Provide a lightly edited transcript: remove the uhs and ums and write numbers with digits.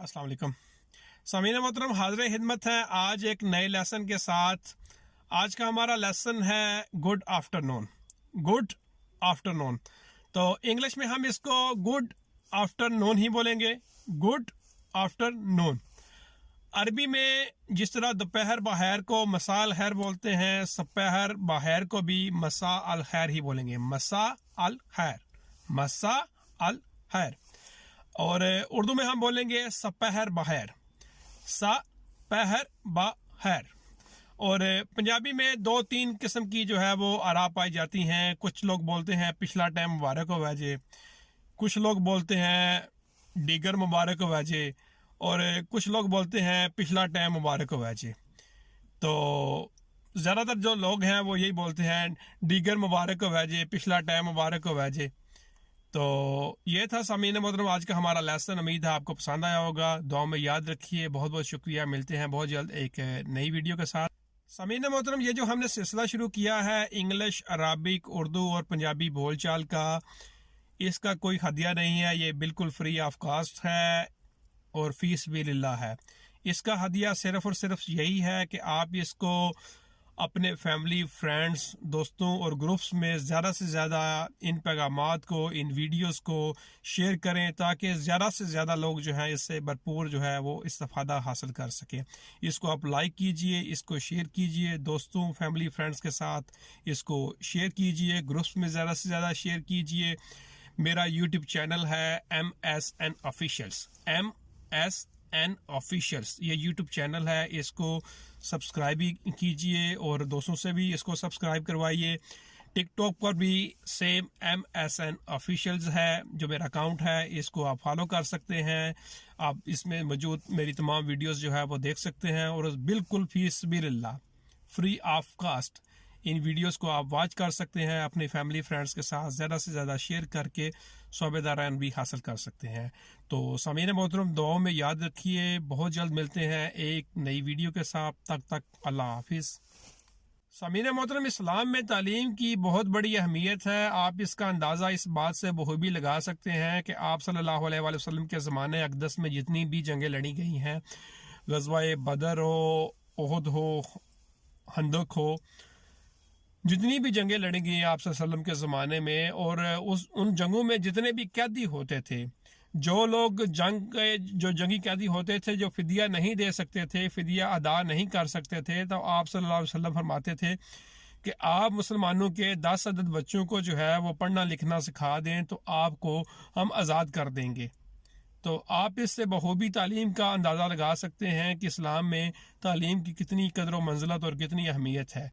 अस्सलाम वालेकुम। सामीन मोहतरम, हाज़िर खिदमत है आज एक नए लेसन के साथ। आज का हमारा लेसन है गुड आफ्टरनून। गुड आफ्टरनून, तो इंग्लिश में हम इसको गुड आफ्टरनून ही बोलेंगे। Good afternoon. अरबी में जिस तरह दोपहर बहर को मसा अल खैर बोलते हैं, सपहर बहर को भी मसा अल खैर ही बोलेंगे। मसा अल खैर, मसा अल खैर। और उर्दू में हम बोलेंगे सपहर बहर, सपहर बहर। और पंजाबी में दो तीन किस्म की जो है वो आरा पाई जाती हैं। कुछ लोग बोलते हैं पिछला टाइम मुबारक हो वैजे, कुछ लोग बोलते हैं दीगर मुबारक हो वैजे, और कुछ लोग बोलते हैं पिछला टाइम मुबारक हो वैजे। तो ज़्यादातर जो लोग हैं वो यही बोलते हैं दीगर मुबारक हो वैजे, पिछला टाइम मुबारक हो वैजे। तो ये था सामीन मोहतरम आज का हमारा लेसन। उम्मीद है आपको पसंद आया होगा। दुआ में याद रखिए। बहुत बहुत शुक्रिया। मिलते हैं बहुत जल्द एक नई वीडियो के साथ। सामीन मोहतरम, ये जो हमने सिलसिला शुरू किया है इंग्लिश, अराबिक, उर्दू और पंजाबी बोलचाल का, इसका कोई हदिया नहीं है। ये बिल्कुल फ्री ऑफ कास्ट है और फीस भी लिल्लाह है। इसका हदिया सिर्फ और सिर्फ यही है कि आप इसको अपने फैमिली, फ्रेंड्स, दोस्तों और ग्रुप्स में ज़्यादा से ज़्यादा इन पैगामात को, इन वीडियोस को शेयर करें ताकि ज़्यादा से ज़्यादा लोग जो हैं इससे भरपूर जो है वो इस्तेफादा हासिल कर सकें। इसको आप लाइक कीजिए, इसको शेयर कीजिए दोस्तों, फैमिली, फ्रेंड्स के साथ इसको शेयर कीजिए, ग्रुप्स में ज़्यादा से ज़्यादा शेयर कीजिए। मेरा यूट्यूब चैनल है MSN ऑफिशियल्स, MSN ऑफिशियल्स, ये यूट्यूब चैनल है। इसको सब्सक्राइब भी कीजिए और दोस्तों से भी इसको सब्सक्राइब करवाइए। टिकटॉक पर भी सेम MSN ऑफिशियल्स है जो मेरा अकाउंट है, इसको आप फॉलो कर सकते हैं। आप इसमें मौजूद मेरी तमाम वीडियोस जो है वो देख सकते हैं और बिल्कुल फीस बिल्लाह, फ्री ऑफ कास्ट इन वीडियोस को आप वॉच कर सकते हैं। अपने फैमिली, फ्रेंड्स के साथ ज़्यादा से ज़्यादा शेयर करके सौबेदारान भी हासिल कर सकते हैं। तो सामीन मोहतरम, दुआओं में याद रखिए। बहुत जल्द मिलते हैं एक नई वीडियो के साथ। तक अल्लाह हाफिज़। सामीन मोहतरम, इस्लाम में तालीम की बहुत बड़ी अहमियत है। आप इसका अंदाज़ा इस बात से बखूबी लगा सकते हैं कि आप सल्लल्लाहु अलैहि वसल्लम के ज़माने अक़दस में जितनी भी जंगें लड़ी गई हैं, ग़ज़वा बदर हो, उहद हो, खंदक हो, जितनी भी जंगें लड़ी गई आप सल्लल्लाहु अलैहि वसल्लम के ज़माने में, और उन जंगों में जितने भी कैदी होते थे, जो लोग जो जंगी कैदी होते थे, जो फिदिया नहीं दे सकते थे, फिदिया अदा नहीं कर सकते थे, तो आप सल्लल्लाहु अलैहि वसल्लम फरमाते थे कि आप मुसलमानों के 10 अदद बच्चों को जो है वो पढ़ना लिखना सिखा दें तो आपको हम आज़ाद कर देंगे। तो आप इससे बखूबी तालीम का अंदाज़ा लगा सकते हैं कि इस्लाम में तालीम की कितनी कदर व मंज़िलत और कितनी अहमियत है।